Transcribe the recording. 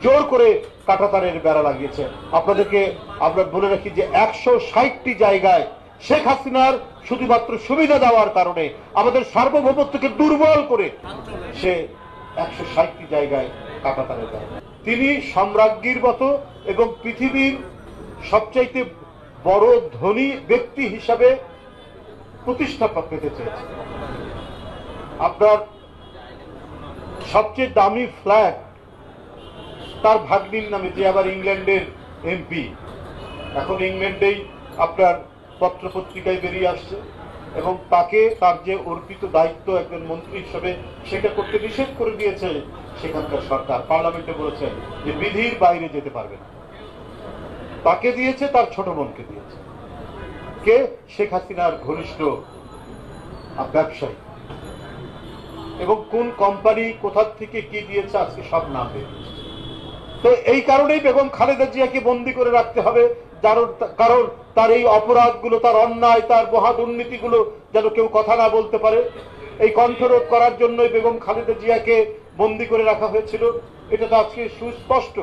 জোর করে কাঁটাতারের বেড়া লাগিয়েছে। আপনাদেরকে আমরা বলে রাখি যে 160টি জায়গায় শেখ হাসিনার শুধুমাত্র সুবিধা দেওয়ার কারণে আমাদের সার্বভৌমত্বকে দুর্বল করে সে 160টি জায়গায় কাঁটাতারের বেড়া। তিনি সম্রাজ্ঞীর মতো এবং পৃথিবীর সবচাইতে বড় ধনী ব্যক্তি হিসাবে প্রতিষ্ঠা পেতে চেয়েছেন। আপনার সবচেয়ে দামি ফ্ল্যাট তার ভাগ্নির নামে, যে আবার ইংল্যান্ডের এমপি, এখন ইংল্যান্ডেই আপনার পত্রপত্রিকায় বেরিয়ে আসছে, এবং তাকে তার যে অর্পিত দায়িত্ব একজন মন্ত্রী হিসেবে সেটা করতে নিষেধ করে দিয়েছে সেখানকার সরকার। পার্লামেন্টে বলেছে যে বিধির বাইরে যেতে পারবে না। তাকে দিয়েছে, তার ছোট বোনকে দিয়েছে। কে? শেখ হাসিনার ঘনিষ্ঠ ব্যবসায়ী। এবং কোন কোম্পানি কোথা থেকে কি দিয়েছে আজকে সব নাম বেরিয়েছে। তো এই কারণেই বেগম খালেদা জিয়াকে বন্দী করে রাখতে হবে, কারণ তার এই অপরাধগুলো, তার অন্যায়, তার মহা দুর্নীতিগুলো যেন কেউ কথা না বলতে পারে। এই কণ্ঠরোধ করার জন্যই বেগম খালেদা জিয়াকে বন্দী করে রাখা হয়েছিল। এটা তো আজকে সুস্পষ্ট।